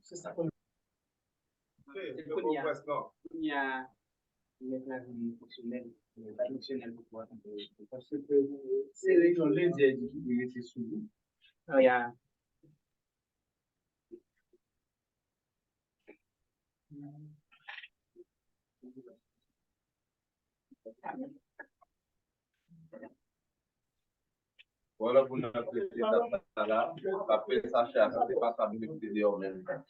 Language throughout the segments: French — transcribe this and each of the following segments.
C'est ça qu'on C'est il y a une fonctionnelle, pas fonctionnelle pour toi. Parce que c'est les gens qui c'est sous. Oh, il y a Voilà, vous n'avez pas là. Après, ça cherche, c'est pas ça, mais c'est en même temps.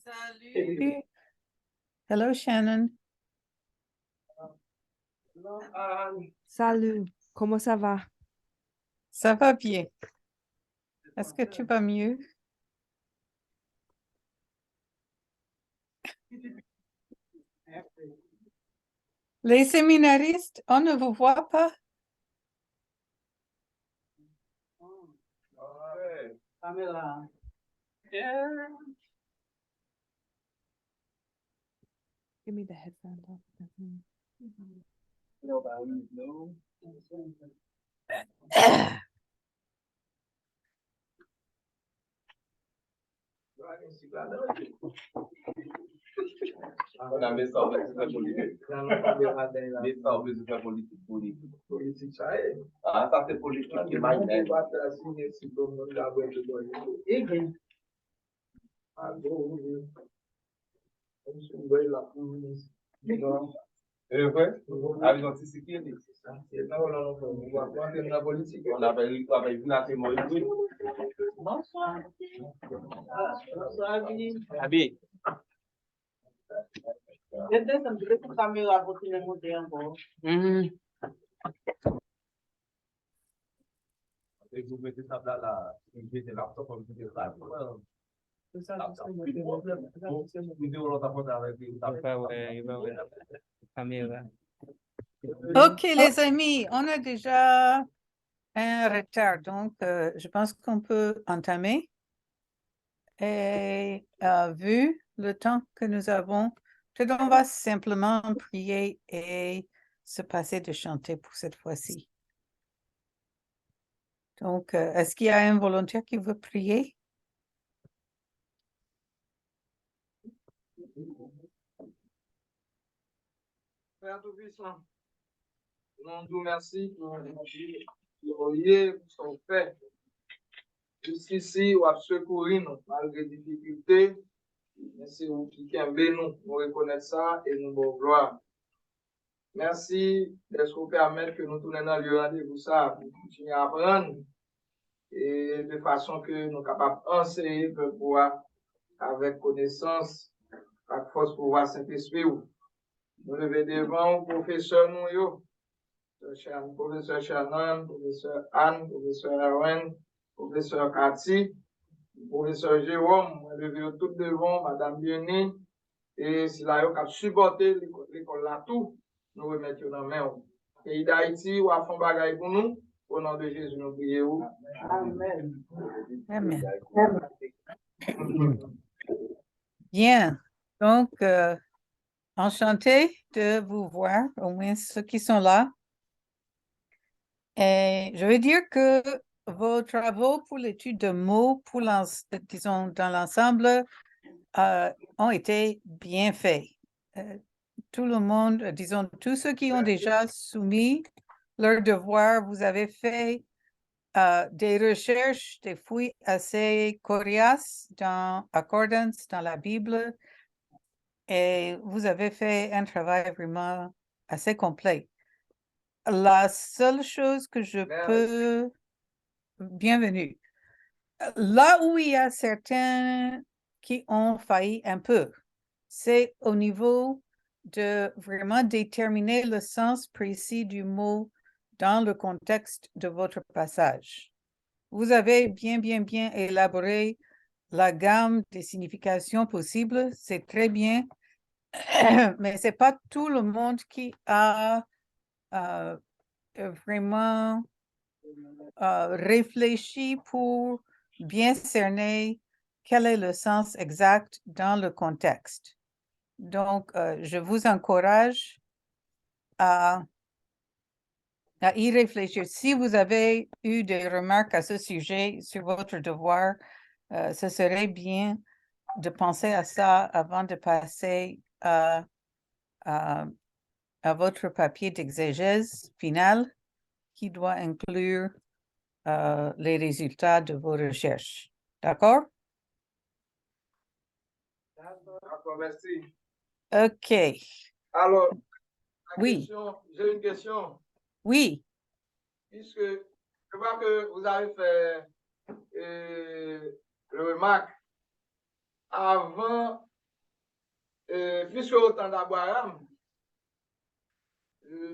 Salut. Hello, Shannon. Salut, comment ça va? Ça va bien. Est-ce que tu vas mieux? Les séminaristes, on ne vous voit pas? Pamela. Give me the headphones off. No, no. On a mis ça en fait, c'est politique. Mis ça en fait, c'est politique. Ah, ça c'est politique qui m'a aidé. Et vrai? Avec l'antisécurité. On avait vu la témoignage. Bonsoir. Abi. Desde antes que cambio la rutina de tiempo. Et vous mettez ça là, vous mettez laptop, vous mettez ça. OK, les amis, on a déjà un retard, donc je pense qu'on peut entamer. Et vu le temps que nous avons, peut-être on va simplement prier et se passer de chanter pour cette fois-ci. Donc, est-ce qu'il y a un volontaire qui veut prier? Père Tout-Puissant, nous vous remercions pour son fait. Jusqu'ici, ou à secourir nous, malgré les difficultés, merci vous qui aimez nous reconnaître ça et nous vous gloire. Merci d'être vous permettre que nous tournions dans le rendez-vous ça pour continuer à apprendre et de façon que nous sommes capables d'enseigner pour pouvoir, avec connaissance, avec force, pouvoir Saint-Esprit. Nous levons devant le professeur nous, professeur Shannon, professeur Anne, professeur Erwin, professeur Cathy, professeur Jérôme, nous levons tout devant Madame Bioni, et si la yo a supporté l'école là tout, nous remettons dans la main. Pays d'Haïti, ou à fond bagaille pour nous, au nom de Jésus, nous prions. Amen. Amen. Bien, donc, enchanté de vous voir, au moins ceux qui sont là. Et je veux dire que vos travaux pour l'étude de mots, disons, dans l'ensemble, ont été bien faits. Tout le monde, disons, tous ceux qui ont déjà soumis leur devoir, vous avez fait des recherches, des fouilles assez coriaces dans Accordance, dans la Bible, et vous avez fait un travail vraiment assez complet. La seule chose que je peux... Bienvenue. Là où il y a certains qui ont failli un peu, c'est au niveau de vraiment déterminer le sens précis du mot dans le contexte de votre passage. Vous avez bien élaboré la gamme des significations possibles, c'est très bien, mais ce n'est pas tout le monde qui a vraiment réfléchi pour bien cerner quel est le sens exact dans le contexte. Donc, je vous encourage à à y réfléchir. Si vous avez eu des remarques à ce sujet sur votre devoir, ce serait bien de penser à ça avant de passer à votre papier d'exégèse final qui doit inclure les résultats de vos recherches. D'accord? D'accord, merci. OK. Alors, Oui. j'ai une question. Oui. Puisque je vois que vous avez fait le remarque avant, puisque au temps d'Abraham,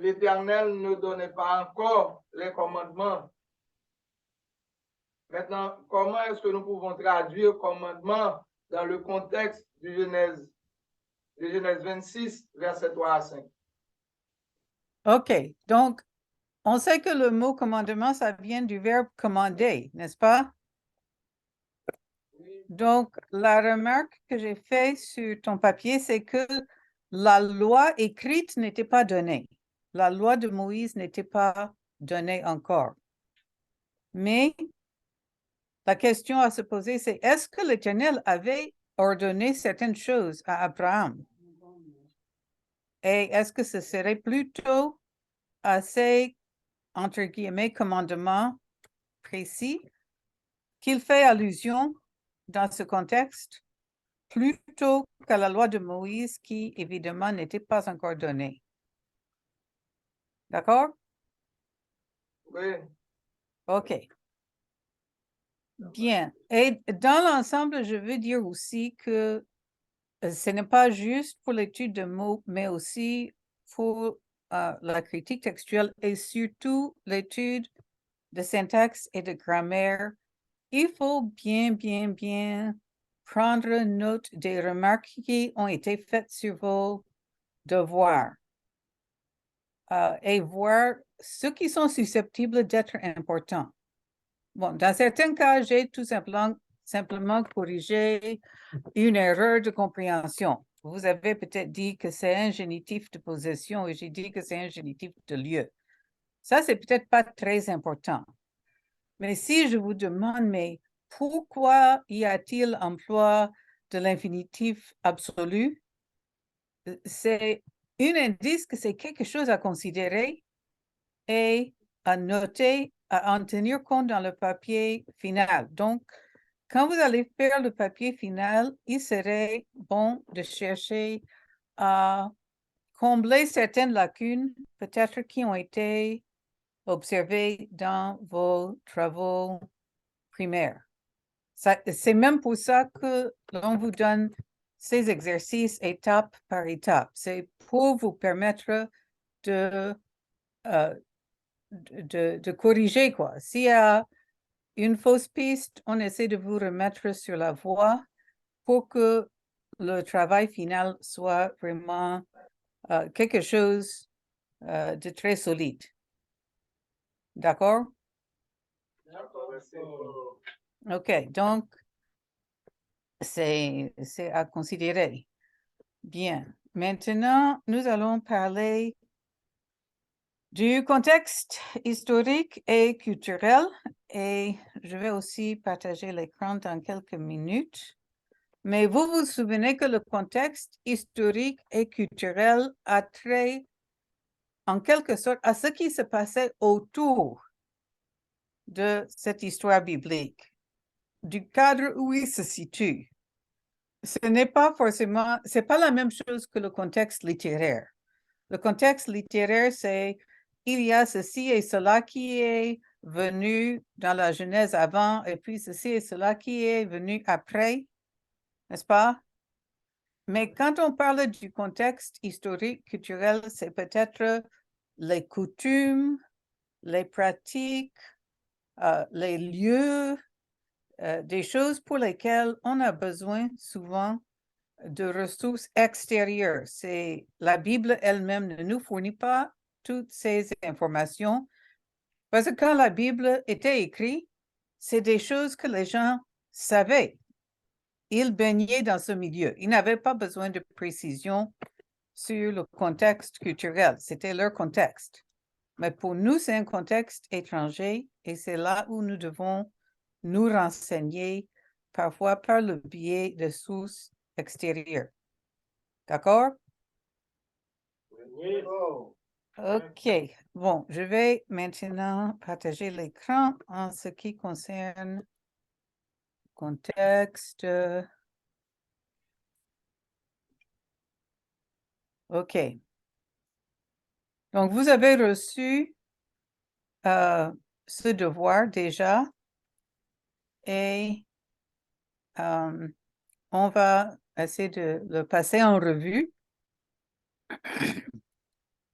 l'Éternel ne donnait pas encore les commandements. Maintenant, comment est-ce que nous pouvons traduire commandement dans le contexte de Genèse 26, versets 3 à 5? OK. Donc, on sait que le mot commandement, ça vient du verbe commander, n'est-ce pas? Oui. Donc, la remarque que j'ai faite sur ton papier, c'est que la loi écrite n'était pas donnée. La loi de Moïse n'était pas donnée encore. Mais la question à se poser, c'est est-ce que l'Éternel avait ordonné certaines choses à Abraham? Et est-ce que ce serait plutôt assez, entre guillemets, commandement précis qu'il fait allusion dans ce contexte plutôt qu'à la loi de Moïse qui, évidemment, n'était pas encore donnée. D'accord? Oui. OK. Bien. Et dans l'ensemble, je veux dire aussi que ce n'est pas juste pour l'étude de mots, mais aussi pour la critique textuelle et surtout l'étude de syntaxe et de grammaire. Il faut bien prendre note des remarques qui ont été faites sur vos devoirs et voir ceux qui sont susceptibles d'être importants. Bon, dans certains cas, j'ai tout simplement corrigé une erreur de compréhension. Vous avez peut-être dit que c'est un génitif de possession et j'ai dit que c'est un génitif de lieu. Ça, c'est peut-être pas très important. Mais si je vous demande, mais pourquoi y a-t-il emploi de l'infinitif absolu? C'est un indice que c'est quelque chose à considérer et à noter, à en tenir compte dans le papier final. Donc, quand vous allez faire le papier final, il serait bon de chercher à combler certaines lacunes, peut-être qui ont été observées dans vos travaux primaires. C'est même pour ça que l'on vous donne ces exercices étape par étape. C'est pour vous permettre de corriger, quoi. S'il y a une fausse piste, on essaie de vous remettre sur la voie pour que le travail final soit vraiment quelque chose de très solide. D'accord? OK, donc, c'est à considérer. Bien. Maintenant, nous allons parler du contexte historique et culturel et je vais aussi partager l'écran dans quelques minutes. Mais vous vous souvenez que le contexte historique et culturel a trait en quelque sorte à ce qui se passait autour de cette histoire biblique, du cadre où il se situe. Ce n'est pas forcément, c'est pas la même chose que le contexte littéraire. Le contexte littéraire, c'est il y a ceci et cela qui est venu dans la Genèse avant, et puis ceci et cela qui est venu après, n'est-ce pas? Mais quand on parle du contexte historique, culturel, c'est peut-être les coutumes, les pratiques, les lieux, des choses pour lesquelles on a besoin souvent de ressources extérieures. C'est la Bible elle-même ne nous fournit pas toutes ces informations parce que quand la Bible était écrite, c'est des choses que les gens savaient. Ils baignaient dans ce milieu. Ils n'avaient pas besoin de précision sur le contexte culturel. C'était leur contexte. mais pour nous, c'est un contexte étranger et c'est là où nous devons nous renseigner, parfois par le biais de sources extérieures. D'accord? Oui. OK. Bon, je vais maintenant partager l'écran en ce qui concerne contexte. OK. Donc, vous avez reçu ce devoir déjà et on va essayer de le passer en revue.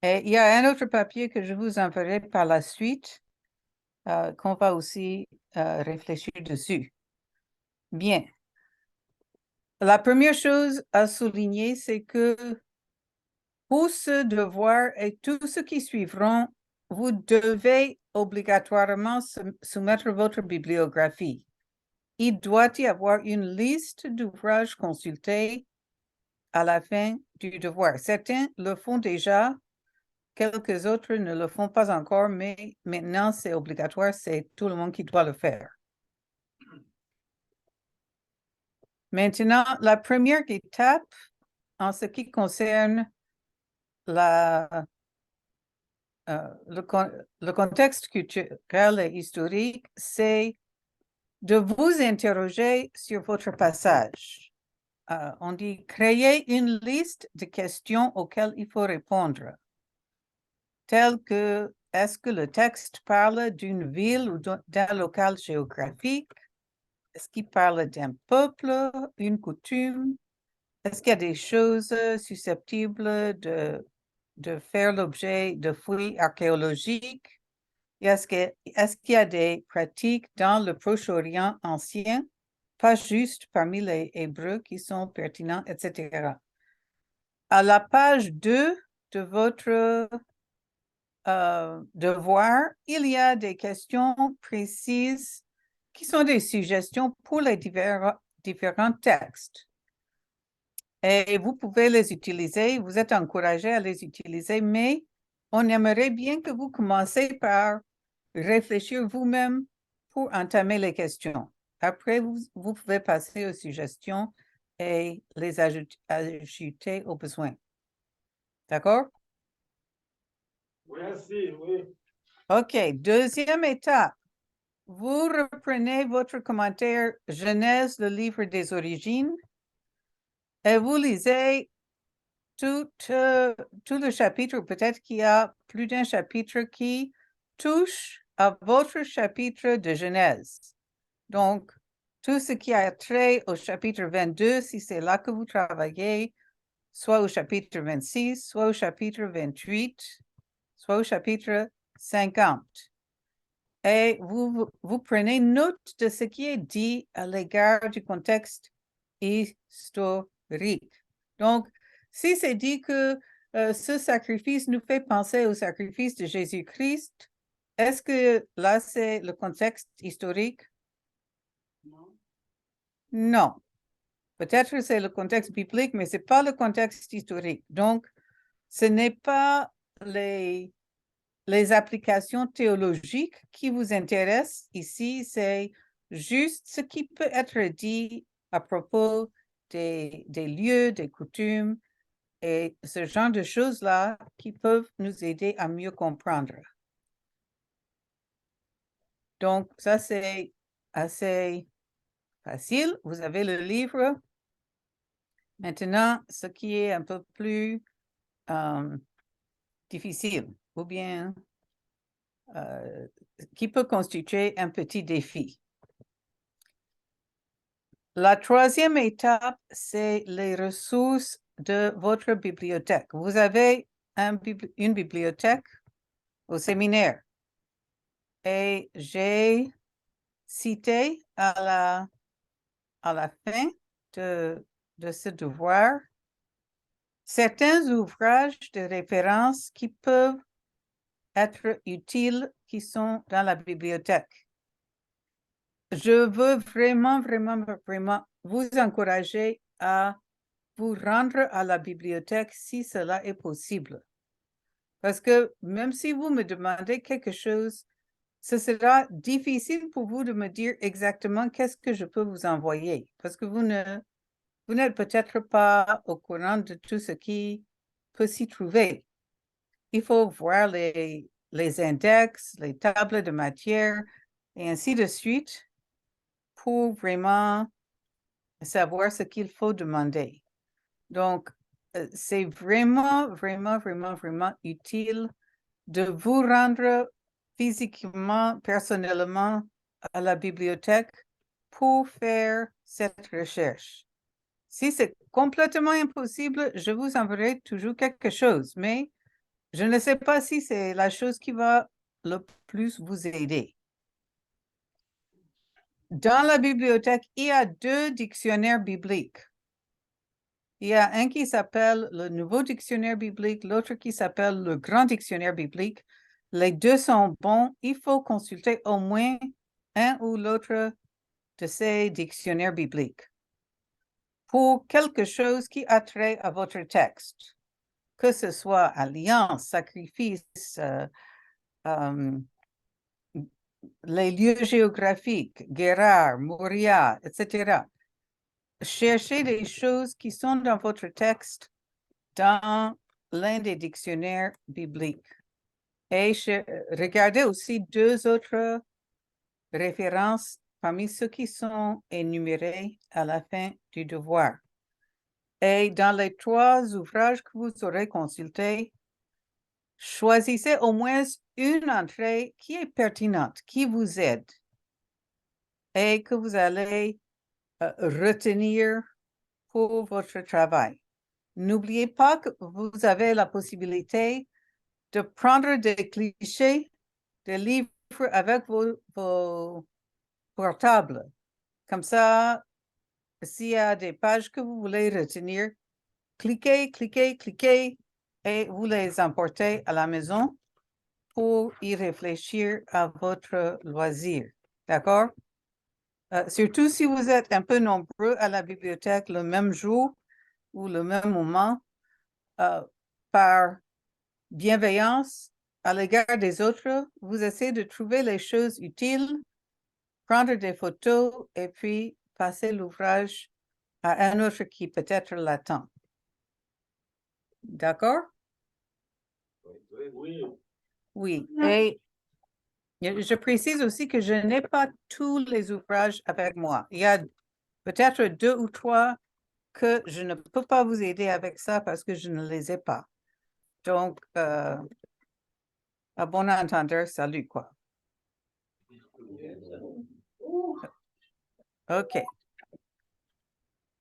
Et il y a un autre papier que je vous enverrai par la suite qu'on va aussi réfléchir dessus. Bien. La première chose à souligner, c'est que pour ce devoir et tous ceux qui suivront, vous devez obligatoirement soumettre votre bibliographie. Il doit y avoir une liste d'ouvrages consultés à la fin du devoir. Certains le font déjà, quelques autres ne le font pas encore, mais maintenant c'est obligatoire, c'est tout le monde qui doit le faire. Maintenant, la première étape en ce qui concerne le contexte culturel et historique, c'est de vous interroger sur votre passage. On dit créer une liste de questions auxquelles il faut répondre, telles que est-ce que le texte parle d'une ville ou d'un local géographique? Est-ce qu'il parle d'un peuple, une coutume? Est-ce qu'il y a des choses susceptibles de faire l'objet de fouilles archéologiques? Est-ce qu'il y a des pratiques dans le Proche-Orient ancien, pas juste parmi les Hébreux qui sont pertinents, etc. À la page 2 de votre devoir, il y a des questions précises qui sont des suggestions pour les différents textes. Et vous pouvez les utiliser, vous êtes encouragé à les utiliser, mais on aimerait bien que vous commencez par réfléchir vous-même pour entamer les questions. Après, vous pouvez passer aux suggestions et les ajouter au besoin. D'accord? Merci, oui. OK, deuxième étape. Vous reprenez votre commentaire Genèse, le livre des origines, et vous lisez tout le chapitre, peut-être qu'il y a plus d'un chapitre qui touche à votre chapitre de Genèse. Donc, tout ce qui a trait au chapitre 22, si c'est là que vous travaillez, soit au chapitre 26, soit au chapitre 28, soit au chapitre 50. Et vous prenez note de ce qui est dit à l'égard du contexte historique. Donc, si c'est dit que ce sacrifice nous fait penser au sacrifice de Jésus-Christ, est-ce que là, c'est le contexte historique? Non. Peut-être que c'est le contexte biblique, mais ce n'est pas le contexte historique. Donc, ce n'est pas les applications théologiques qui vous intéressent ici, c'est juste ce qui peut être dit à propos des lieux, des coutumes et ce genre de choses-là qui peuvent nous aider à mieux comprendre. Donc, ça, c'est assez facile. Vous avez le livre. Maintenant, ce qui est un peu plus difficile ou bien qui peut constituer un petit défi. La troisième étape, c'est les ressources de votre bibliothèque. Vous avez une bibliothèque au séminaire et j'ai cité à la fin de ce devoir certains ouvrages de référence qui peuvent être utiles, qui sont dans la bibliothèque. Je veux vraiment vous encourager à vous rendre à la bibliothèque si cela est possible. Parce que même si vous me demandez quelque chose, ce sera difficile pour vous de me dire exactement qu'est-ce que je peux vous envoyer. Parce que vous n'êtes peut-être pas au courant de tout ce qui peut s'y trouver. Il faut voir les index, les tables de matière et ainsi de suite pour vraiment savoir ce qu'il faut demander. Donc, c'est vraiment, vraiment, vraiment, vraiment utile de vous rendre physiquement, personnellement à la bibliothèque pour faire cette recherche. Si c'est complètement impossible, je vous enverrai toujours quelque chose, mais je ne sais pas si c'est la chose qui va le plus vous aider. Dans la bibliothèque, il y a 2 dictionnaires bibliques. Il y a un qui s'appelle le Nouveau Dictionnaire biblique, l'autre qui s'appelle le Grand Dictionnaire biblique. Les 2 sont bons. Il faut consulter au moins un ou l'autre de ces dictionnaires bibliques pour quelque chose qui a trait à votre texte, que ce soit alliance, sacrifice, les lieux géographiques, Guérard, Moria, etc. Cherchez les choses qui sont dans votre texte dans l'un des dictionnaires bibliques. Et regardez aussi 2 autres références parmi ceux qui sont énumérés à la fin du devoir. Et dans les 3 ouvrages que vous aurez consultés, choisissez au moins une entrée qui est pertinente, qui vous aide et que vous allez retenir pour votre travail. N'oubliez pas que vous avez la possibilité de prendre des clichés de livres avec vos portables. Comme ça, s'il y a des pages que vous voulez retenir, cliquez, cliquez, cliquez et vous les emportez à la maison pour y réfléchir à votre loisir. D'accord? Surtout si vous êtes un peu nombreux à la bibliothèque le même jour ou le même moment, par bienveillance à l'égard des autres, vous essayez de trouver les choses utiles, prendre des photos et puis passer l'ouvrage à un autre qui peut-être l'attend. D'accord? Oui. Oui. Et je précise aussi que je n'ai pas tous les ouvrages avec moi. Il y a peut-être 2 ou 3 que je ne peux pas vous aider avec ça parce que je ne les ai pas. Donc, à bon entendeur, salut, quoi. OK.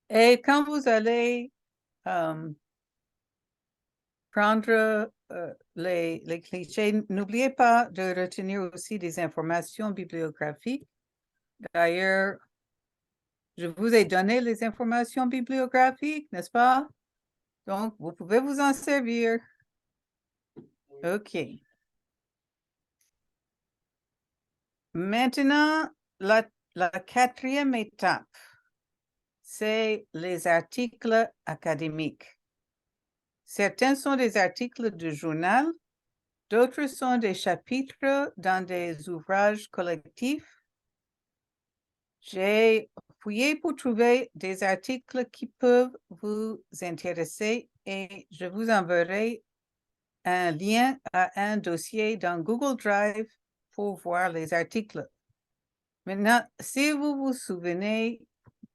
Et quand vous allez prendre les clichés, n'oubliez pas de retenir aussi des informations bibliographiques. D'ailleurs, je vous ai donné les informations bibliographiques, n'est-ce pas? Donc, vous pouvez vous en servir. OK. Maintenant, la 4e étape, c'est les articles académiques. Certains sont des articles de journal, d'autres sont des chapitres dans des ouvrages collectifs. J'ai fouillé pour trouver des articles qui peuvent vous intéresser et je vous enverrai un lien à un dossier dans Google Drive pour voir les articles. Maintenant, si vous vous souvenez,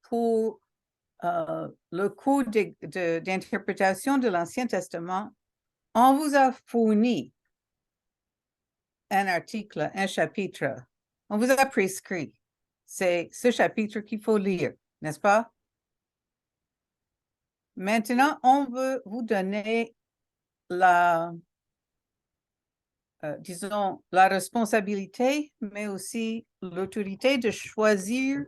pour le cours d'interprétation de l'Ancien Testament, on vous a fourni un article, un chapitre. On vous a prescrit. C'est ce chapitre qu'il faut lire, n'est-ce pas? Maintenant, on veut vous donner disons, la responsabilité, mais aussi l'autorité de choisir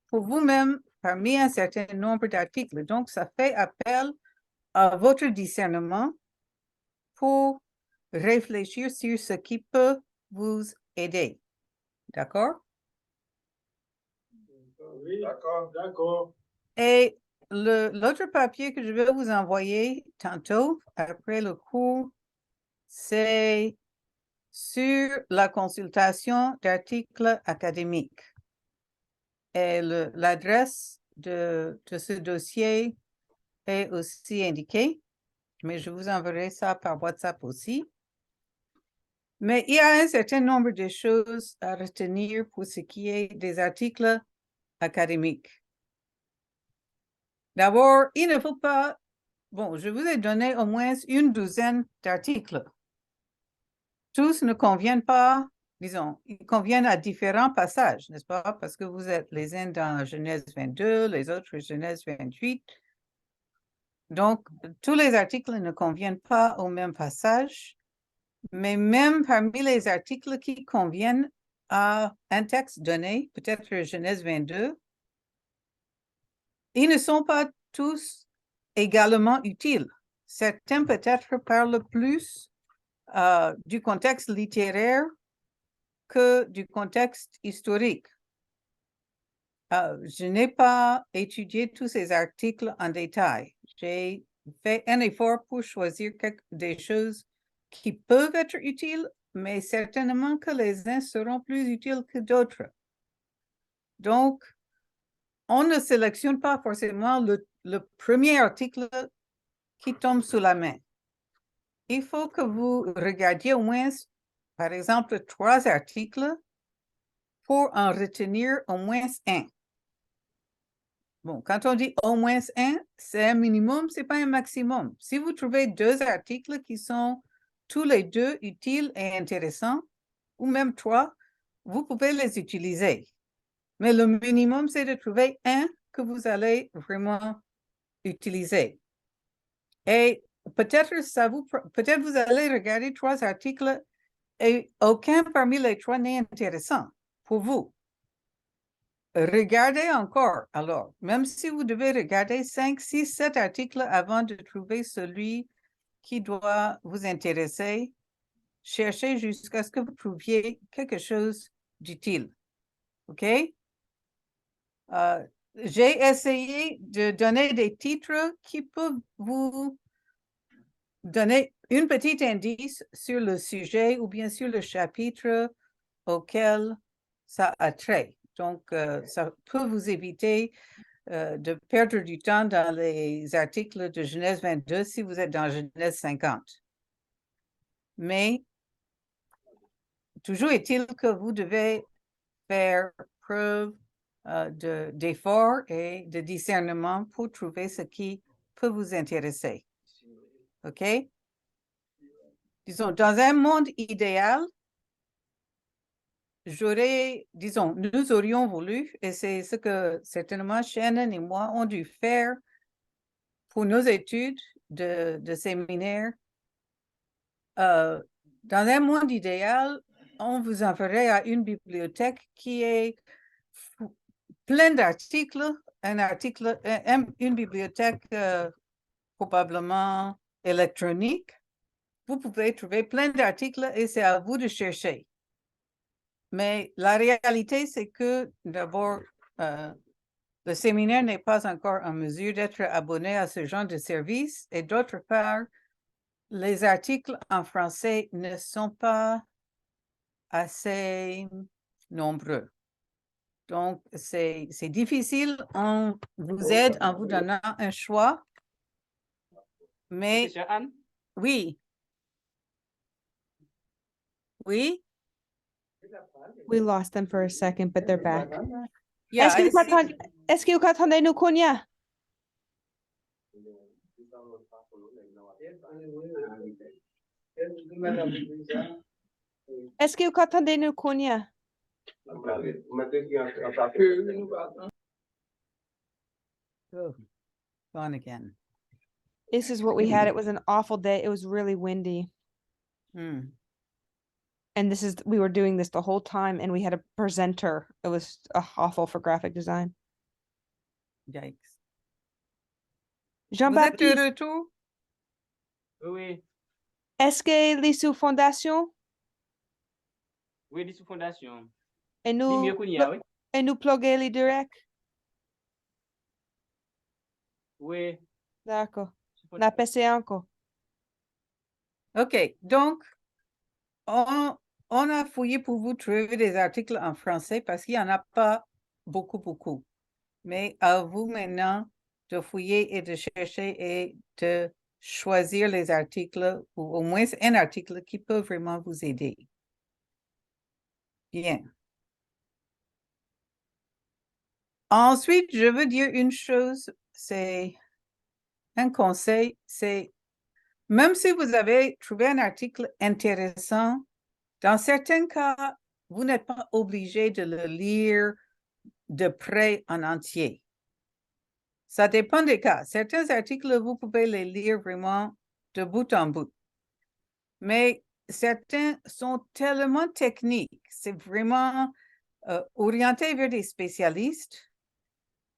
pour vous-même parmi un certain nombre d'articles. Donc, ça fait appel à votre discernement pour réfléchir sur ce qui peut vous aider. D'accord? Oui, d'accord. Et l'autre papier que je vais vous envoyer tantôt, après le cours, c'est sur la consultation d'articles académiques. Et l'adresse de ce dossier est aussi indiquée, mais je vous enverrai ça par WhatsApp aussi. Mais il y a un certain nombre de choses à retenir pour ce qui est des articles académiques. D'abord, il ne faut pas... Bon, je vous ai donné au moins une douzaine d'articles. Tous ne conviennent pas, disons, ils conviennent à différents passages, n'est-ce pas? Parce que vous êtes les uns dans Genèse 22, les autres Genèse 28. Donc, tous les articles ne conviennent pas au même passage, mais même parmi les articles qui conviennent à un texte donné, peut-être Genèse 22, ils ne sont pas tous également utiles. Certains peut-être parlent plus du contexte littéraire que du contexte historique. Je n'ai pas étudié tous ces articles en détail. J'ai fait un effort pour choisir des choses qui peuvent être utiles, mais certainement que les uns seront plus utiles que d'autres. Donc, on ne sélectionne pas forcément le premier article qui tombe sous la main. Il faut que vous regardiez au moins, par exemple, 3 articles pour en retenir au moins un. Bon, quand on dit au moins un, c'est un minimum, c'est pas un maximum. Si vous trouvez 2 articles qui sont tous les 2 utiles et intéressants, ou même 3, vous pouvez les utiliser. Mais le minimum, c'est de trouver un que vous allez vraiment utiliser. Et peut-être vous allez regarder 3 articles et aucun parmi les 3 n'est intéressant pour vous. Regardez encore, alors, même si vous devez regarder 5, 6, 7 articles avant de trouver celui qui doit vous intéresser, cherchez jusqu'à ce que vous trouviez quelque chose d'utile. OK? J'ai essayé de donner des titres qui peuvent vous donner un petit indice sur le sujet ou bien sur le chapitre auquel ça a trait. Donc, ça peut vous éviter de perdre du temps dans les articles de Genèse 22 si vous êtes dans Genèse 50. Mais toujours est-il que vous devez faire preuve d'effort et de discernement pour trouver ce qui peut vous intéresser. OK? Disons, dans un monde idéal, nous aurions voulu, et c'est ce que certainement Shannon et moi ont dû faire pour nos études de séminaire. Dans un monde idéal, on vous enverrait à une bibliothèque qui est pleine d'articles, une bibliothèque probablement électronique. Vous pouvez trouver plein d'articles et c'est à vous de chercher. Mais la réalité, c'est que d'abord, le séminaire n'est pas encore en mesure d'être abonné à ce genre de service et d'autre part, les articles en français ne sont pas assez nombreux. Donc, c'est difficile. On vous aide en vous donnant un choix. Mais Anne? oui. Oui? We lost them for a second, but they're back. Yeah, Est-ce que vous entendez nous, Konya? Est-ce que vous entendez nous, Konya? Oh, gone again. This is what we had. It was an awful day. It was really windy. And we were doing this the whole time and we had a presenter. It was awful for graphic design. Yikes. Jean Vous êtes de Baptiste, retour? Oui, est-ce que les sous-fondations oui, des sous-fondations. et Dis nous, mieux qu'on y a, oui. et nous plugger les directs? Oui. D'accord. La PC encore. OK, donc, on a fouillé pour vous trouver des articles en français parce qu'il n'y en a pas beaucoup. Mais à vous maintenant de fouiller et de chercher et de choisir les articles ou au moins un article qui peut vraiment vous aider. Bien. Ensuite, je veux dire une chose, c'est un conseil, c'est même si vous avez trouvé un article intéressant, dans certains cas, vous n'êtes pas obligé de le lire de près en entier. Ça dépend des cas. Certains articles, vous pouvez les lire vraiment de bout en bout. Mais certains sont tellement techniques, c'est vraiment orienté vers des spécialistes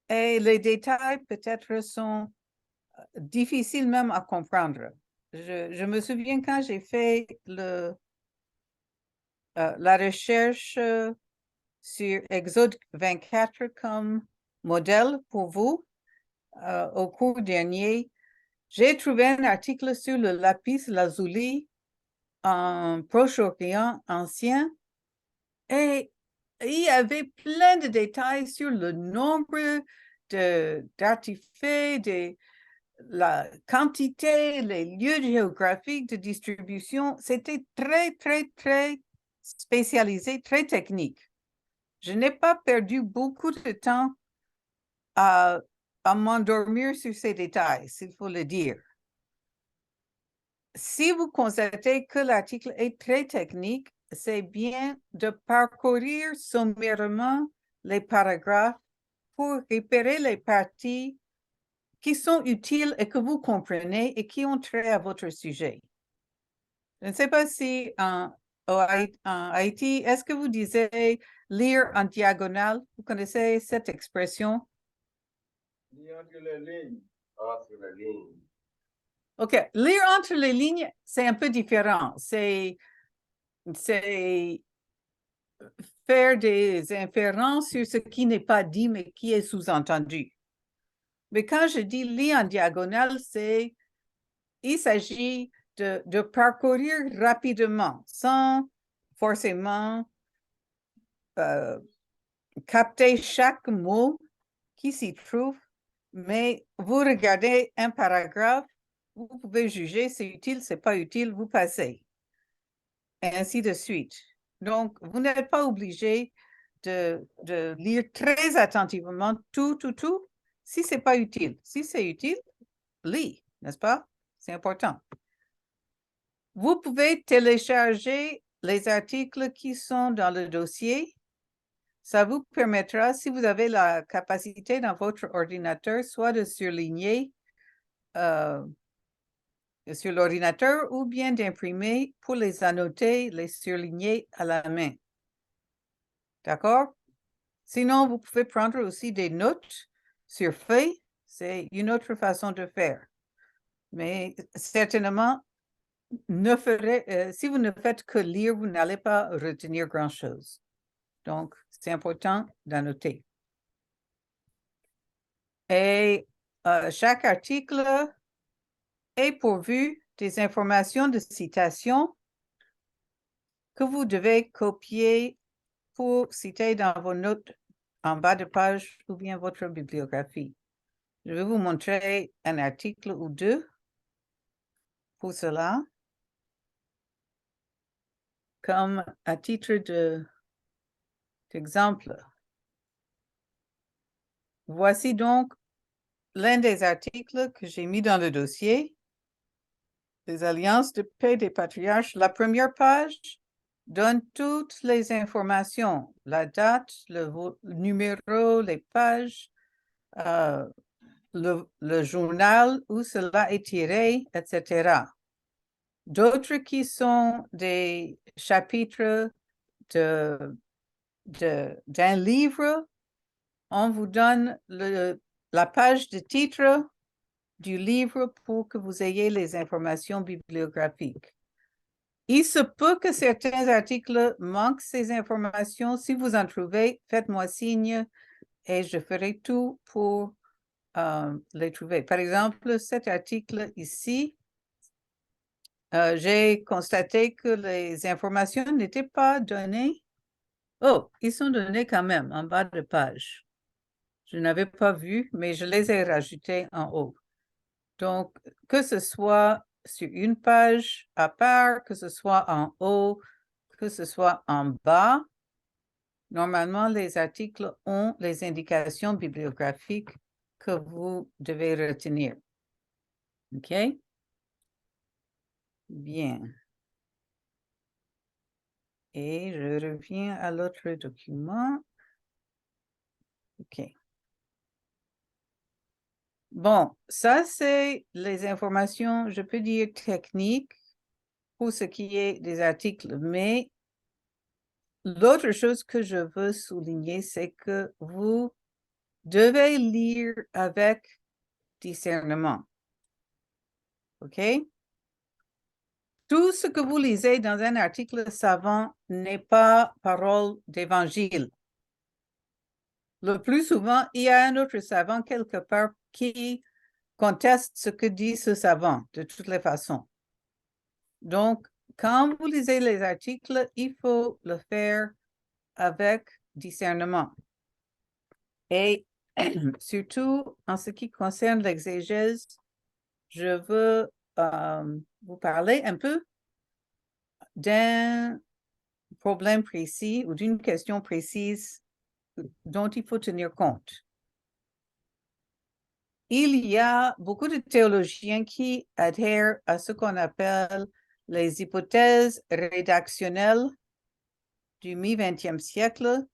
et les détails peut-être sont difficiles même à comprendre. Je me souviens quand j'ai fait la recherche sur Exode 24 comme modèle pour vous au cours dernier, j'ai trouvé un article sur le lapis lazuli en Proche-Orient ancien et il y avait plein de détails sur le nombre d'artefacts, la quantité, les lieux géographiques de distribution. C'était très spécialisé, très technique. Je n'ai pas perdu beaucoup de temps à m'endormir sur ces détails, s'il faut le dire. Si vous constatez que l'article est très technique, c'est bien de parcourir sommairement les paragraphes pour repérer les parties qui sont utiles et que vous comprenez et qui ont trait à votre sujet. Je ne sais pas si en Haïti, est-ce que vous disiez lire en diagonale? Vous connaissez cette expression? Lire entre les lignes. Entre les lignes. OK. Lire entre les lignes, c'est un peu différent. C'est faire des inférences sur ce qui n'est pas dit, mais qui est sous-entendu. Mais quand je dis lire en diagonale, il s'agit de parcourir rapidement, sans forcément capter chaque mot qui s'y trouve, mais vous regardez un paragraphe, vous pouvez juger c'est utile, c'est pas utile, vous passez. Et ainsi de suite. Donc, vous n'êtes pas obligé de lire très attentivement tout. Si c'est pas utile. Si c'est utile, lis, n'est-ce pas? C'est important. Vous pouvez télécharger les articles qui sont dans le dossier. Ça vous permettra, si vous avez la capacité dans votre ordinateur, soit de surligner sur l'ordinateur ou bien d'imprimer pour les annoter, les surligner à la main. D'accord? Sinon, vous pouvez prendre aussi des notes sur feuille. C'est une autre façon de faire. Mais certainement, si vous ne faites que lire, vous n'allez pas retenir grand-chose. Donc, c'est important d'annoter. Et chaque article est pourvu des informations de citation que vous devez copier pour citer dans vos notes en bas de page ou bien votre bibliographie. Je vais vous montrer un article ou deux pour cela, comme à titre d'exemple. Voici donc l'un des articles que j'ai mis dans le dossier, les alliances de paix des patriarches. La première page donne toutes les informations, la date, le numéro, les pages, le journal où cela est tiré, etc. D'autres qui sont des chapitres d'un livre, on vous donne la page de titre du livre pour que vous ayez les informations bibliographiques. Il se peut que certains articles manquent ces informations. Si vous en trouvez, faites-moi signe et je ferai tout pour les trouver. Par exemple, cet article ici, j'ai constaté que les informations n'étaient pas données. Oh, ils sont donnés quand même en bas de page. Je n'avais pas vu, mais je les ai rajoutés en haut. Donc, que ce soit sur une page à part, que ce soit en haut, que ce soit en bas, normalement, les articles ont les indications bibliographiques que vous devez retenir. OK? Bien. Et je reviens à l'autre document. OK. Bon, ça, c'est les informations, je peux dire techniques pour ce qui est des articles, mais l'autre chose que je veux souligner, c'est que vous devez lire avec discernement. OK? Tout ce que vous lisez dans un article savant n'est pas parole d'évangile. Le plus souvent, il y a un autre savant quelque part qui conteste ce que dit ce savant, de toutes les façons. Donc, quand vous lisez les articles, il faut le faire avec discernement. Et surtout, en ce qui concerne l'exégèse, je veux vous parler un peu d'un problème précis ou d'une question précise dont il faut tenir compte. Il y a beaucoup de théologiens qui adhèrent à ce qu'on appelle les hypothèses rédactionnelles du mi-20e siècle,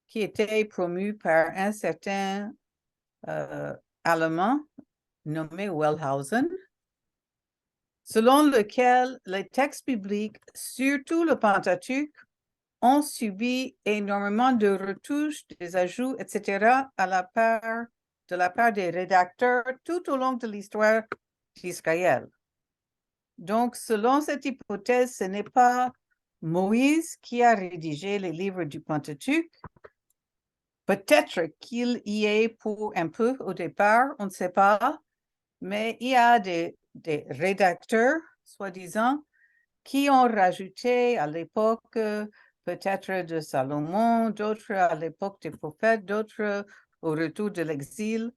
qui étaient promues par un certain Allemand nommé Wellhausen, selon lequel les textes bibliques, surtout le Pentateuque, ont subi énormément de retouches, des ajouts, etc., de la part des rédacteurs tout au long de l'histoire d'Israël. Donc, selon cette hypothèse, ce n'est pas Moïse qui a rédigé les livres du Pentateuque. Peut-être qu'il y est pour un peu au départ, on ne sait pas, mais il y a des rédacteurs, soi-disant, qui ont rajouté à l'époque peut-être de Salomon, d'autres à l'époque des prophètes, d'autres au retour de l'exil,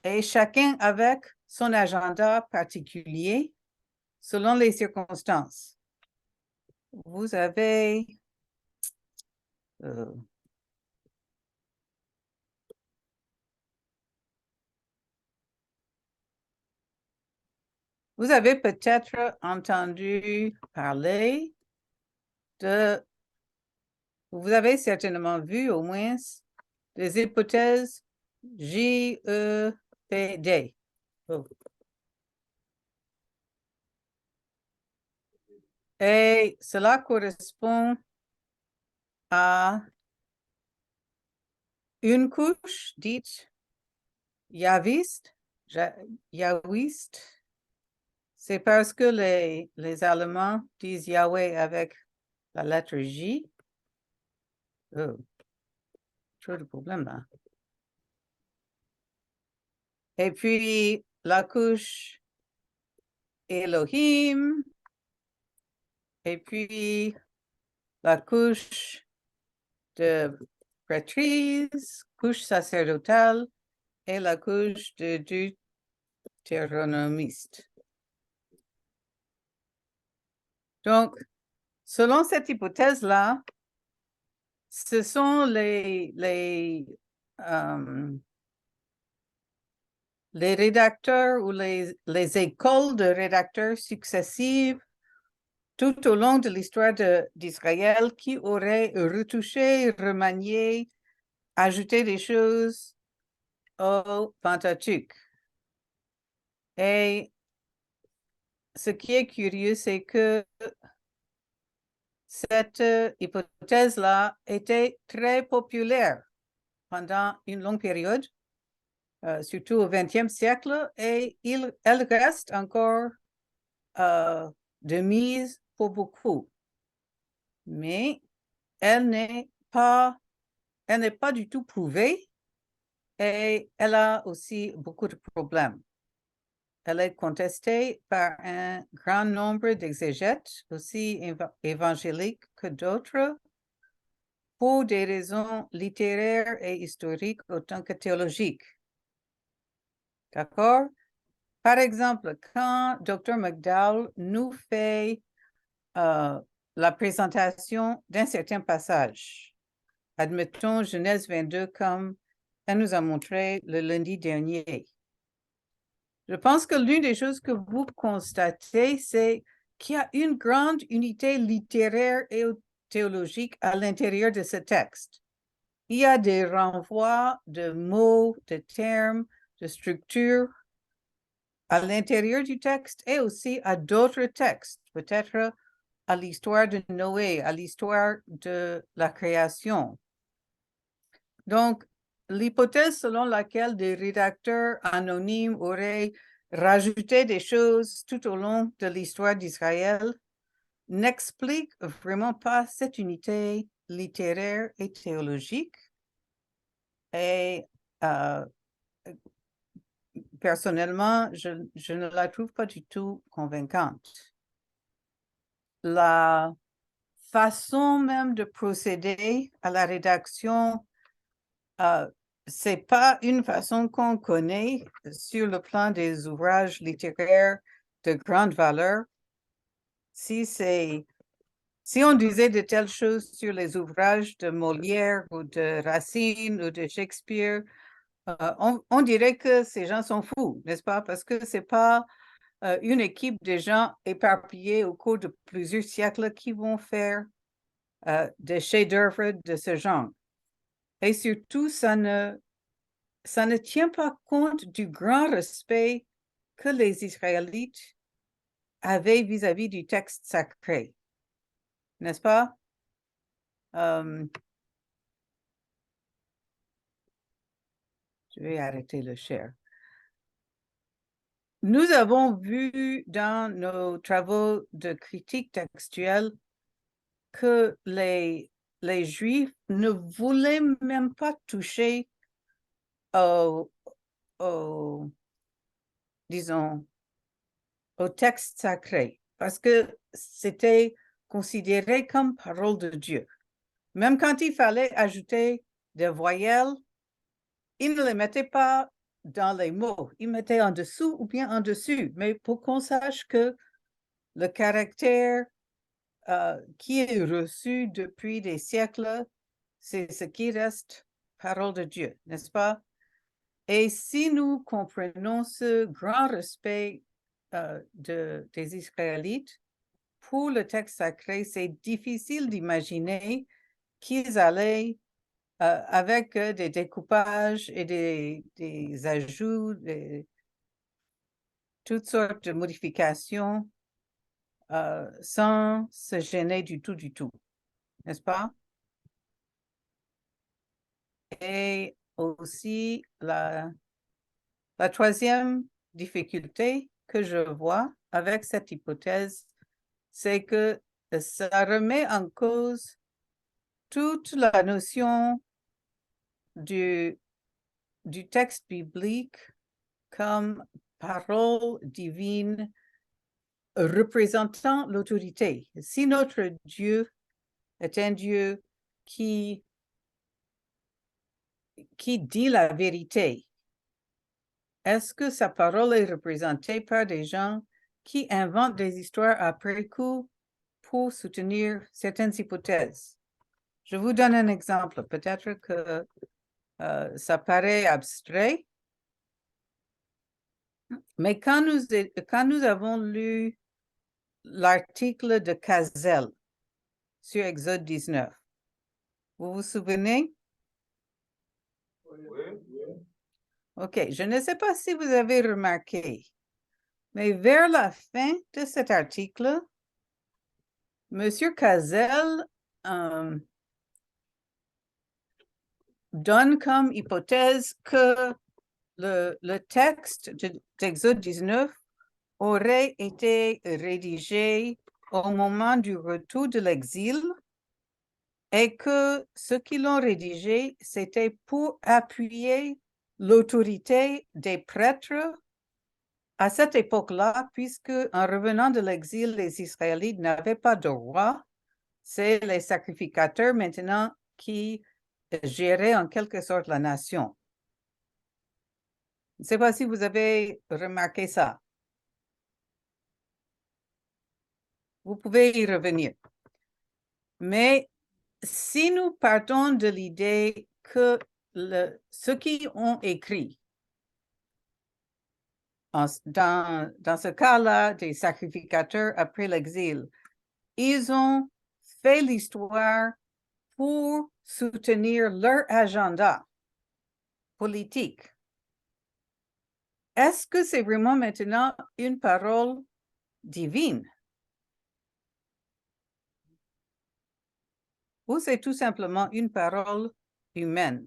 et chacun avec son agenda particulier selon les circonstances. Vous avez vous avez peut-être entendu parler de, vous avez certainement vu au moins des hypothèses JEPD. Oh. Et cela correspond à une couche dite yahwiste. C'est parce que les Allemands disent Yahweh avec la lettre J. Oh, trop de problèmes là. Et puis la couche Elohim. Et puis la couche de prêtrise, couche sacerdotale et la couche de deutéronomiste. Donc, selon cette hypothèse-là, ce sont les rédacteurs ou les écoles de rédacteurs successives tout au long de l'histoire d'Israël qui auraient retouché, remanié, ajouté des choses au Pentateuque. Et ce qui est curieux, c'est que cette hypothèse-là était très populaire pendant une longue période, surtout au XXe siècle, et elle reste encore de mise pour beaucoup. Mais elle n'est pas du tout prouvée et elle a aussi beaucoup de problèmes. elle est contestée par un grand nombre d'exégètes, aussi évangéliques que d'autres, pour des raisons littéraires et historiques autant que théologiques. D'accord? Par exemple, quand Dr. McDowell nous fait la présentation d'un certain passage, admettons Genèse 22 comme elle nous a montré le lundi dernier. Je pense que l'une des choses que vous constatez, c'est qu'il y a une grande unité littéraire et théologique à l'intérieur de ce texte. Il y a des renvois de mots, de termes, de structures à l'intérieur du texte et aussi à d'autres textes, peut-être à l'histoire de Noé, à l'histoire de la création. Donc, l'hypothèse selon laquelle des rédacteurs anonymes auraient rajouté des choses tout au long de l'histoire d'Israël n'explique vraiment pas cette unité littéraire et théologique. Et personnellement, je ne la trouve pas du tout convaincante. La façon même de procéder à la rédaction, c'est pas une façon qu'on connaît sur le plan des ouvrages littéraires de grande valeur. Si on disait de telles choses sur les ouvrages de Molière ou de Racine ou de Shakespeare, on dirait que ces gens sont fous, n'est-ce pas? Parce que c'est pas une équipe de gens éparpillés au cours de plusieurs siècles qui vont faire des chefs-d'œuvre de ce genre. Et surtout, ça ne tient pas compte du grand respect que les Israélites avaient vis-à-vis du texte sacré, n'est-ce pas? Je vais arrêter le share. Nous avons vu dans nos travaux de critique textuelle que les Juifs ne voulaient même pas toucher disons, au texte sacré, parce que c'était considéré comme parole de Dieu. Même quand il fallait ajouter des voyelles, ils ne les mettaient pas dans les mots, ils mettaient en dessous ou bien en dessus, mais pour qu'on sache que le caractère qui est reçu depuis des siècles, c'est ce qui reste parole de Dieu, n'est-ce pas? Et si nous comprenons ce grand respect des Israélites pour le texte sacré, c'est difficile d'imaginer qu'ils allaient, avec des découpages et des ajouts, toutes sortes de modifications, sans se gêner du tout, n'est-ce pas? Et aussi, la troisième difficulté que je vois avec cette hypothèse, c'est que ça remet en cause toute la notion du texte biblique comme parole divine représentant l'autorité. Si notre Dieu est un Dieu qui dit la vérité, est-ce que sa parole est représentée par des gens qui inventent des histoires après coup pour soutenir certaines hypothèses? Je vous donne un exemple. Peut-être que ça paraît abstrait, mais quand nous avons lu l'article de Cazel sur Exode 19, vous vous souvenez? Oui. OK, je ne sais pas si vous avez remarqué, mais vers la fin de cet article, M. Cazel donne comme hypothèse que le texte d'Exode 19 aurait été rédigé au moment du retour de l'exil et que ceux qui l'ont rédigé, c'était pour appuyer l'autorité des prêtres à cette époque-là, puisque en revenant de l'exil, les Israélites n'avaient pas de roi, c'est les sacrificateurs maintenant qui géraient en quelque sorte la nation. Je ne sais pas si vous avez remarqué ça. Vous pouvez y revenir. Mais si nous partons de l'idée que ceux qui ont écrit, dans ce cas-là, des sacrificateurs après l'exil, ils ont fait l'histoire pour soutenir leur agenda politique. Est-ce que c'est vraiment maintenant une parole divine? Ou c'est tout simplement une parole humaine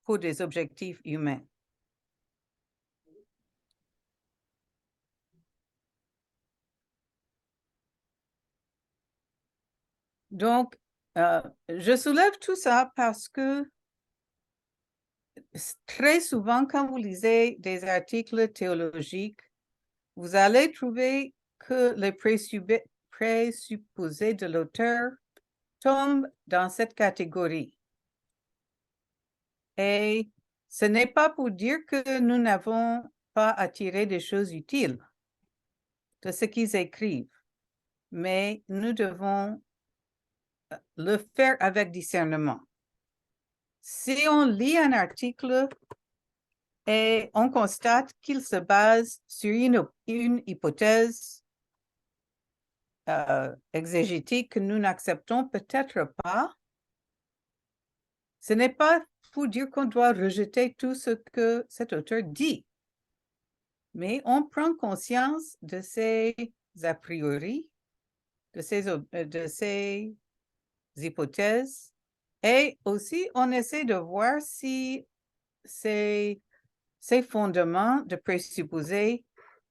pour des objectifs humains? Donc, je soulève tout ça parce que très souvent, quand vous lisez des articles théologiques, vous allez trouver que les présupposés de l'auteur tombent dans cette catégorie. Et ce n'est pas pour dire que nous n'avons pas à tirer des choses utiles de ce qu'ils écrivent, mais nous devons le faire avec discernement. Si on lit un article et on constate qu'il se base sur une hypothèse exégétique que nous n'acceptons peut-être pas, ce n'est pas pour dire qu'on doit rejeter tout ce que cet auteur dit, mais on prend conscience de ses a priori, de ses hypothèses, et aussi on essaie de voir si ces fondements de présupposés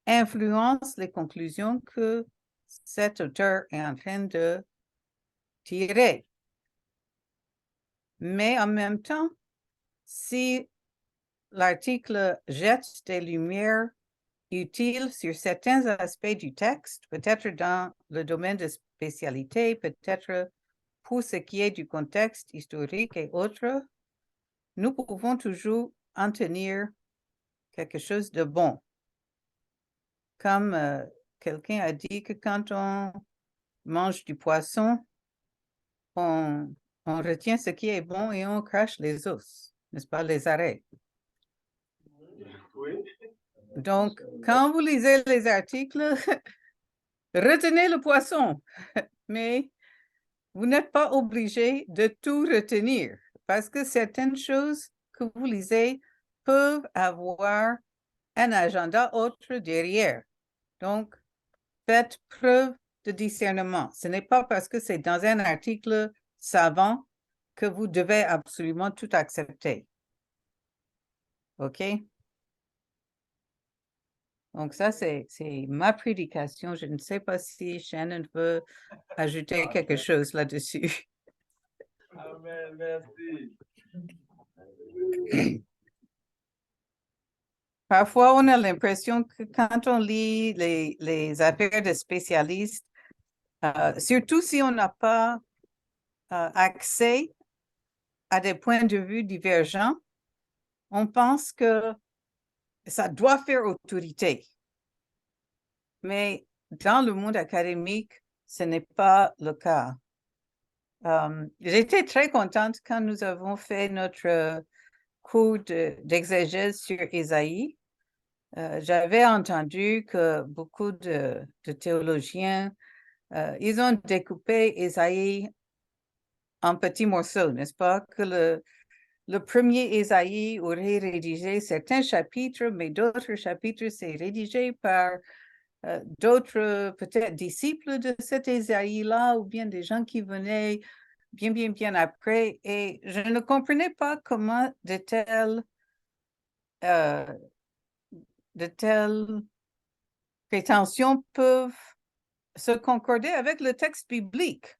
influencent les conclusions que cet auteur est en train de tirer. Mais en même temps, si l'article jette des lumières utiles sur certains aspects du texte, peut-être dans le domaine de spécialité, peut-être pour ce qui est du contexte historique et autres, nous pouvons toujours en tenir quelque chose de bon. Comme quelqu'un a dit que quand on mange du poisson, on retient ce qui est bon et on crache les os, n'est-ce pas, les arrêts. Oui. Donc, quand vous lisez les articles, retenez le poisson, mais vous n'êtes pas obligé de tout retenir parce que certaines choses que vous lisez peuvent avoir un agenda autre derrière. Donc, faites preuve de discernement. Ce n'est pas parce que c'est dans un article savant que vous devez absolument tout accepter. OK? Donc, ça, c'est ma prédication. Je ne sais pas si Shannon veut ajouter quelque chose là-dessus. Amen, merci. Parfois, on a l'impression que quand on lit les affaires de spécialistes, surtout si on n'a pas accès à des points de vue divergents, on pense que ça doit faire autorité. Mais dans le monde académique, ce n'est pas le cas. J'étais très contente quand nous avons fait notre cours d'exégèse sur Ésaïe. J'avais entendu que beaucoup de théologiens, ils ont découpé Ésaïe en petits morceaux, n'est-ce pas? Que le premier Ésaïe aurait rédigé certains chapitres, mais d'autres chapitres, c'est rédigé par d'autres peut-être disciples de cet Ésaïe-là, ou bien des gens qui venaient bien après. Et je ne comprenais pas comment de telles prétentions peuvent se concorder avec le texte biblique,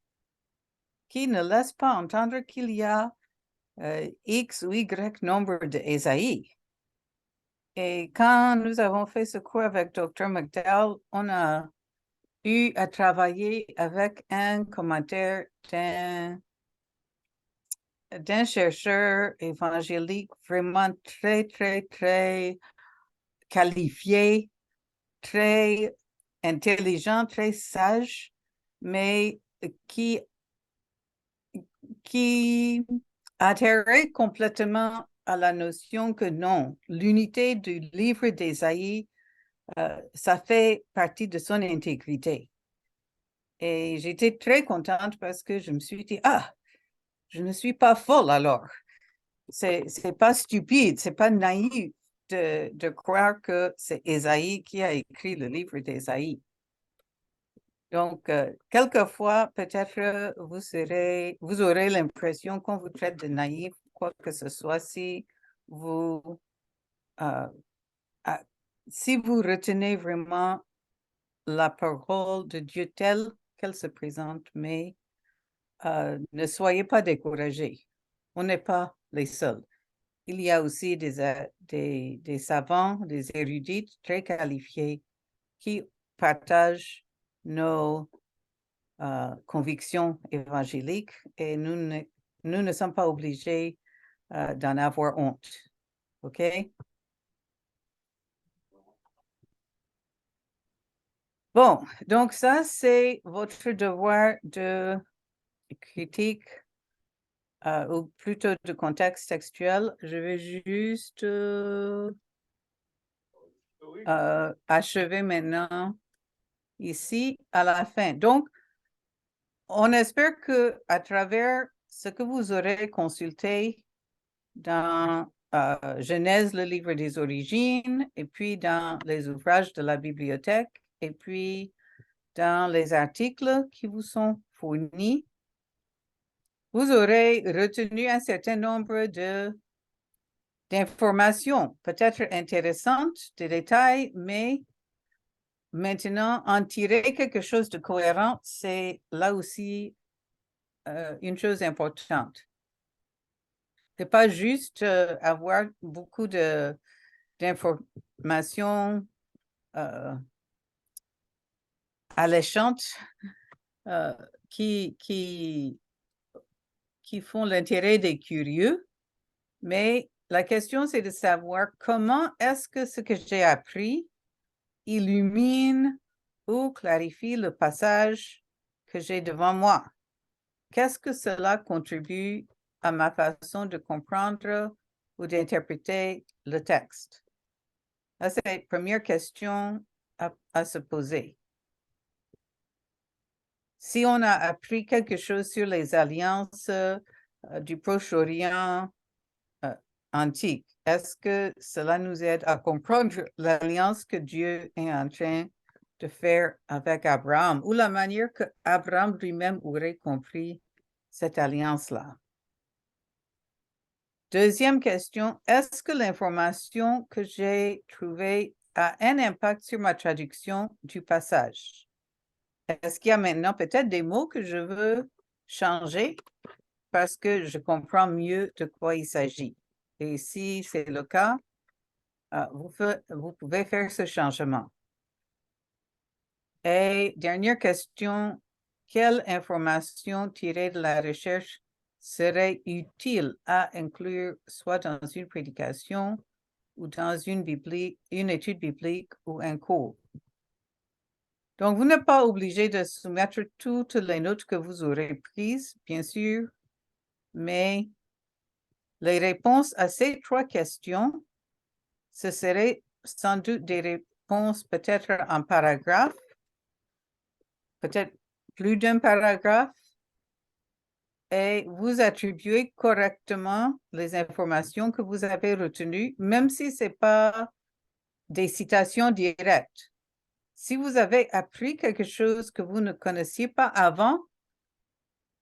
qui ne laisse pas entendre qu'il y a X ou Y nombre d'Ésaïe. Et quand nous avons fait ce cours avec Dr. McDowell, on a eu à travailler avec un commentaire d'un chercheur évangélique vraiment très, très, très qualifié, très intelligent, très sage, mais qui adhérait complètement à la notion que non, l'unité du livre d'Ésaïe, ça fait partie de son intégrité. Et j'étais très contente parce que je me suis dit, ah, je ne suis pas folle alors. C'est pas stupide, c'est pas naïf de croire que c'est Ésaïe qui a écrit le livre d'Ésaïe. Donc, quelquefois, peut-être vous aurez l'impression qu'on vous traite de naïf, quoi que ce soit, si vous retenez vraiment la parole de Dieu telle qu'elle se présente, mais ne soyez pas découragés. On n'est pas les seuls. Il y a aussi des savants, des érudits très qualifiés qui partagent nos convictions évangéliques et nous ne sommes pas obligés d'en avoir honte. OK? Bon, donc ça, c'est votre devoir de critique ou plutôt de contexte textuel. Je vais juste achever maintenant ici à la fin. Donc, on espère que à travers ce que vous aurez consulté dans Genèse, le livre des origines, et puis dans les ouvrages de la bibliothèque, et puis dans les articles qui vous sont fournis, vous aurez retenu un certain nombre d'informations, peut-être intéressantes, de détails, mais maintenant, en tirer quelque chose de cohérent, c'est là aussi une chose importante. C'est pas juste avoir beaucoup d'informations alléchantes qui font l'intérêt des curieux, mais la question, c'est de savoir comment est-ce que ce que j'ai appris illumine ou clarifie le passage que j'ai devant moi. Qu'est-ce que cela contribue à ma façon de comprendre ou d'interpréter le texte? Ça, c'est la première question à se poser. Si on a appris quelque chose sur les alliances du Proche-Orient antique, est-ce que cela nous aide à comprendre l'alliance que Dieu est en train de faire avec Abraham ou la manière que Abraham lui-même aurait compris cette alliance-là? Deuxième question, est-ce que l'information que j'ai trouvée a un impact sur ma traduction du passage? Est-ce qu'il y a maintenant peut-être des mots que je veux changer parce que je comprends mieux de quoi il s'agit? Et si c'est le cas, vous pouvez faire ce changement. Et dernière question, quelle information tirée de la recherche serait utile à inclure soit dans une prédication ou dans une étude biblique ou un cours? Donc, vous n'êtes pas obligé de soumettre toutes les notes que vous aurez prises, bien sûr, mais les réponses à ces trois questions, ce seraient sans doute des réponses peut-être en paragraphe, peut-être plus d'un paragraphe, et vous attribuez correctement les informations que vous avez retenues, même si ce n'est pas des citations directes. Si vous avez appris quelque chose que vous ne connaissiez pas avant,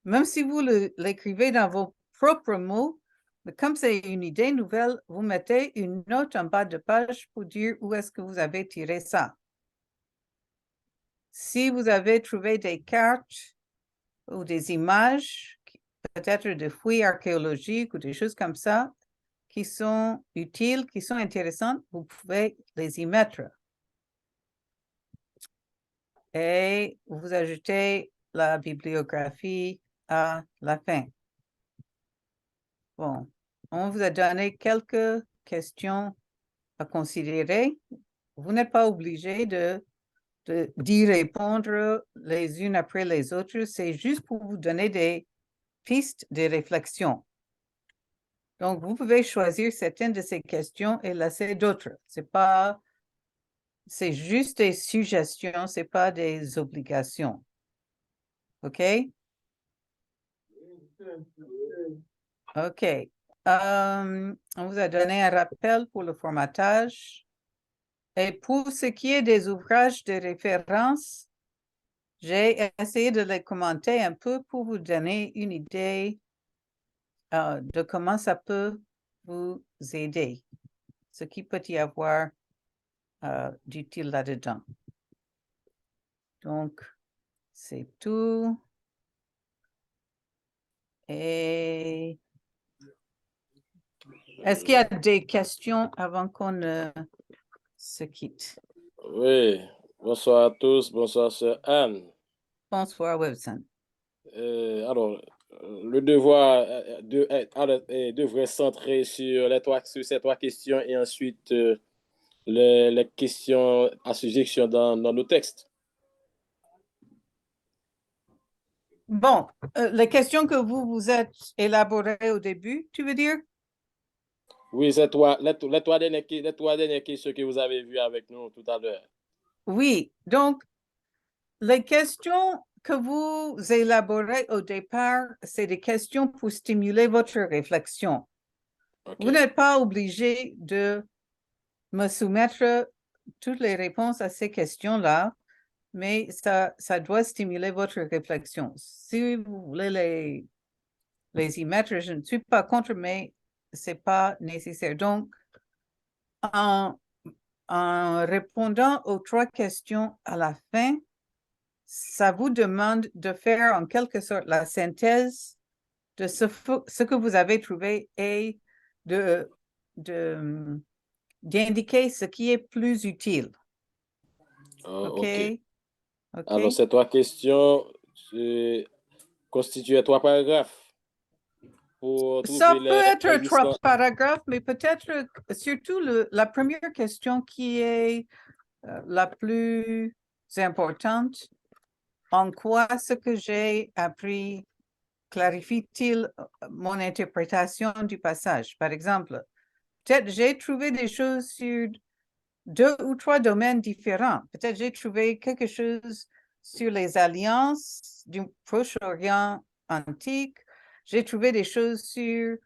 même si vous l'écrivez dans vos propres mots, mais comme c'est une idée nouvelle, vous mettez une note en bas de page pour dire où est-ce que vous avez tiré ça. Si vous avez trouvé des cartes ou des images, peut-être de fouilles archéologiques ou des choses comme ça, qui sont utiles, qui sont intéressantes, vous pouvez les y mettre. Et vous ajoutez la bibliographie à la fin. Bon, on vous a donné quelques questions à considérer. Vous n'êtes pas obligé d'y répondre les unes après les autres. C'est juste pour vous donner des pistes de réflexion. Donc, vous pouvez choisir certaines de ces questions et laisser d'autres. C'est juste des suggestions, c'est pas des obligations. OK? OK. On vous a donné un rappel pour le formatage. Et pour ce qui est des ouvrages de référence, j'ai essayé de les commenter un peu pour vous donner une idée de comment ça peut vous aider, ce qui peut y avoir d'utile là-dedans. Donc, c'est tout. Et est-ce qu'il y a des questions avant qu'on se quitte? Oui, bonsoir à tous, bonsoir Sœur Anne. Bonsoir, Wilson. Alors, le devoir devrait centrer sur ces trois questions et ensuite les questions à suggestion dans nos textes. Bon, les questions que vous êtes élaborées au début, tu veux dire? Oui, c'est les trois dernières questions que vous avez vues avec nous tout à l'heure. Oui, donc, les questions que vous élaborez au départ, c'est des questions pour stimuler votre réflexion. Okay. Vous n'êtes pas obligé de me soumettre toutes les réponses à ces questions-là, mais ça doit stimuler votre réflexion. Si vous voulez les y mettre, je ne suis pas contre, mais ce n'est pas nécessaire. Donc, en répondant aux trois questions à la fin, ça vous demande de faire en quelque sorte la synthèse de ce que vous avez trouvé et d'indiquer ce qui est plus utile. OK. Alors, ces trois questions constituent trois paragraphes. Ça peut être trois paragraphes, mais peut-être surtout la première question qui est la plus importante. En quoi ce que j'ai appris clarifie-t-il mon interprétation du passage? Par exemple, peut-être j'ai trouvé des choses sur 2 ou 3 domaines différents. Peut-être j'ai trouvé quelque chose sur les alliances du Proche-Orient antique. J'ai trouvé des choses sur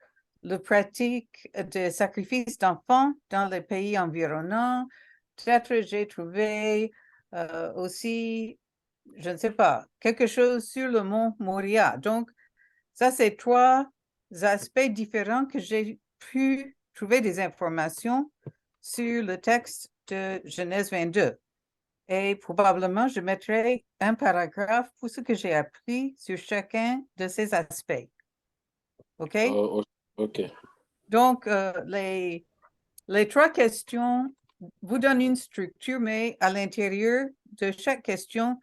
la pratique de sacrifice d'enfants dans les pays environnants. Peut-être j'ai trouvé aussi, je ne sais pas, quelque chose sur le mont Moria. Donc, ça, c'est 3 aspects différents que j'ai pu trouver des informations sur le texte de Genèse 22. Et probablement, je mettrai un paragraphe pour ce que j'ai appris sur chacun de ces aspects. OK? OK. Donc, les 3 questions vous donnent une structure, mais à l'intérieur de chaque question,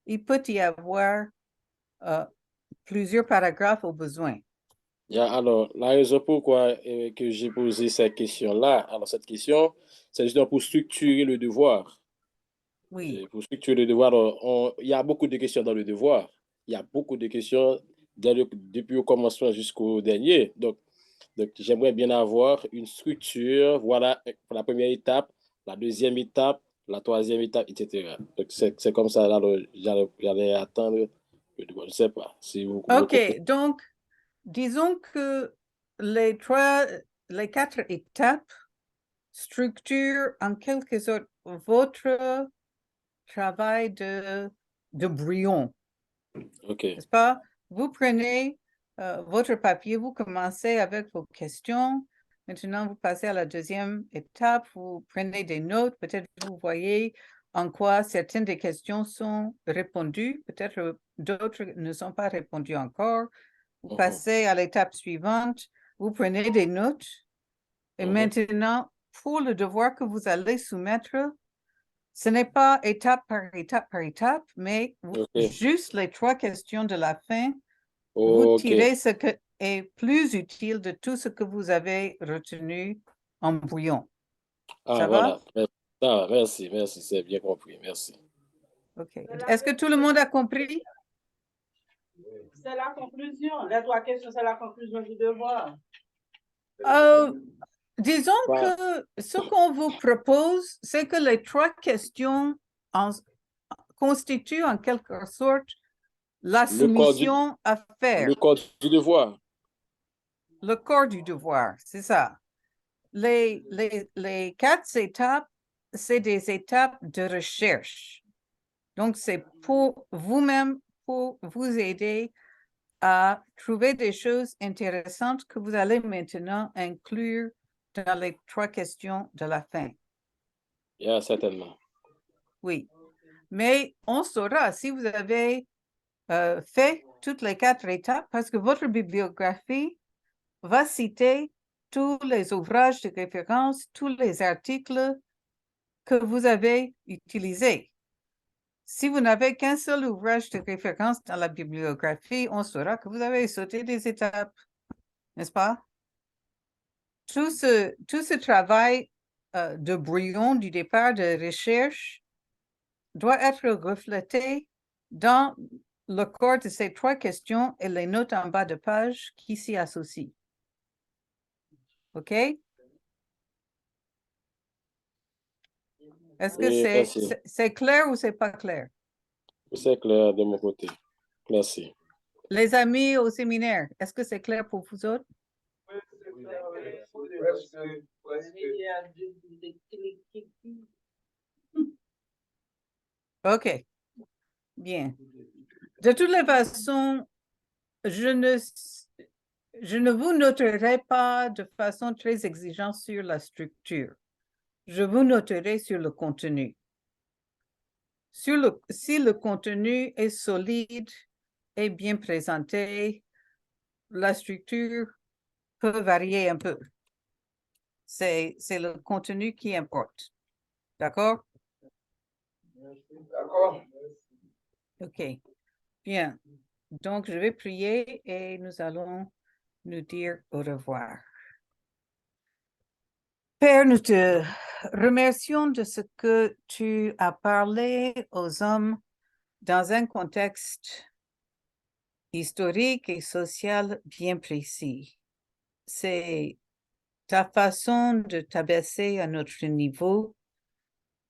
il peut y avoir plusieurs paragraphes au besoin. Alors, la raison pourquoi que j'ai posé cette question-là, alors cette question, c'est justement pour structurer le devoir. Oui. Et pour structurer le devoir, il y a beaucoup de questions dans le devoir. Il y a beaucoup de questions depuis le commencement jusqu'au dernier. Donc j'aimerais bien avoir une structure, voilà la première étape, la deuxième étape, la troisième étape, etc. Donc, c'est comme ça, là, j'allais attendre. Je ne sais pas si vous... OK, donc, disons que les 4 étapes structurent en quelque sorte votre travail de brouillon. OK. N'est-ce pas? Vous prenez votre papier, vous commencez avec vos questions. Maintenant, vous passez à la deuxième étape, vous prenez des notes. Peut-être vous voyez en quoi certaines des questions sont répondues. Peut-être d'autres ne sont pas répondues encore. Vous passez à l'étape suivante, vous prenez des notes Et maintenant, pour le devoir que vous allez soumettre, ce n'est pas étape par étape, mais juste les 3 questions de la fin. Vous tirez ce qui est plus utile de tout ce que vous avez retenu en brouillon. Ça voilà. va? Merci, c'est bien compris, merci. OK. Est-ce que tout le monde a compris? C'est la conclusion. Les 3 questions, c'est la conclusion du devoir. Disons que ce qu'on vous propose, c'est que les 3 questions constituent en quelque sorte la soumission à faire. Le corps du devoir. Le corps du devoir, c'est ça. Les 4 étapes, c'est des étapes de recherche. Donc, c'est pour vous-même, pour vous aider à trouver des choses intéressantes que vous allez maintenant inclure dans les 3 questions de la fin. Certainement. Oui. Mais on saura si vous avez fait toutes les 4 étapes parce que votre bibliographie va citer tous les ouvrages de référence, tous les articles que vous avez utilisés. Si vous n'avez qu'un seul ouvrage de référence dans la bibliographie, on saura que vous avez sauté des étapes, n'est-ce pas? Tout ce travail de brouillon du départ de recherche doit être reflété dans le corps de ces 3 questions et les notes en bas de page qui s'y associent. OK? Est-ce que c'est clair ou c'est pas clair? C'est clair de mon côté. Merci. Les amis au séminaire, est-ce que c'est clair pour vous autres? OK. Bien. De toutes les façons, je ne vous noterai pas de façon très exigeante sur la structure. Je vous noterai sur le contenu. Si le contenu est solide et bien présenté, la structure peut varier un peu. C'est le contenu qui importe. D'accord? D'accord. OK. Bien. Donc, je vais prier et nous allons nous dire au revoir. Père, nous te remercions de ce que tu as parlé aux hommes dans un contexte historique et social bien précis. C'est ta façon de t'abaisser à notre niveau,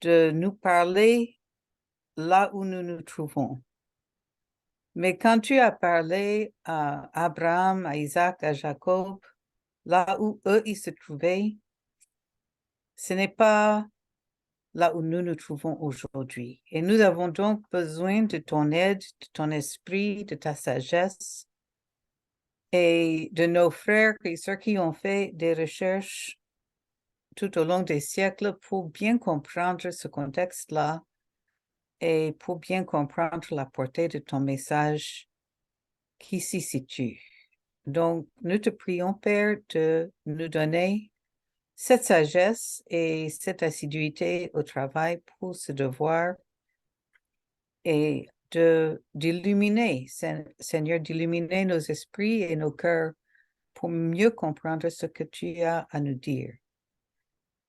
de nous parler là où nous nous trouvons. Mais quand tu as parlé à Abraham, à Isaac, à Jacob, là où eux, ils se trouvaient, ce n'est pas là où nous nous trouvons aujourd'hui. Et nous avons donc besoin de ton aide, de ton esprit, de ta sagesse et de nos frères et sœurs qui ont fait des recherches tout au long des siècles pour bien comprendre ce contexte-là et pour bien comprendre la portée de ton message qui s'y situe. Donc, nous te prions, Père, de nous donner cette sagesse et cette assiduité au travail pour ce devoir et d'illuminer, Seigneur, d'illuminer nos esprits et nos cœurs pour mieux comprendre ce que tu as à nous dire.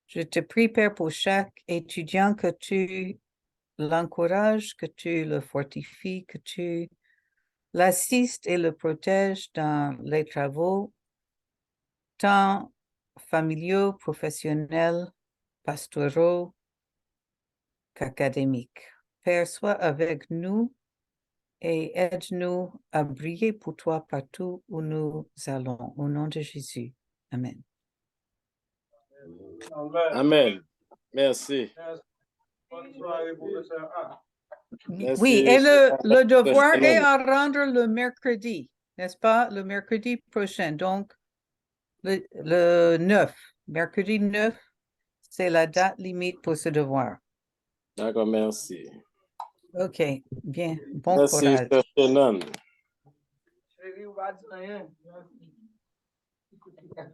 Je te prie, Père, pour chaque étudiant, que tu l'encourages, que tu le fortifies, que tu l'assistes et le protèges dans les travaux, tant familiaux, professionnels, pastoraux qu'académiques. Père, sois avec nous et aide-nous à briller pour toi partout où nous allons. Au nom de Jésus. Amen. Amen. Merci. Merci. Oui, et le devoir est à rendre le mercredi, n'est-ce pas? Le mercredi prochain, donc le 9, mercredi 9, c'est la date limite pour ce devoir. D'accord, merci. OK, bien, bon merci, courage. Merci,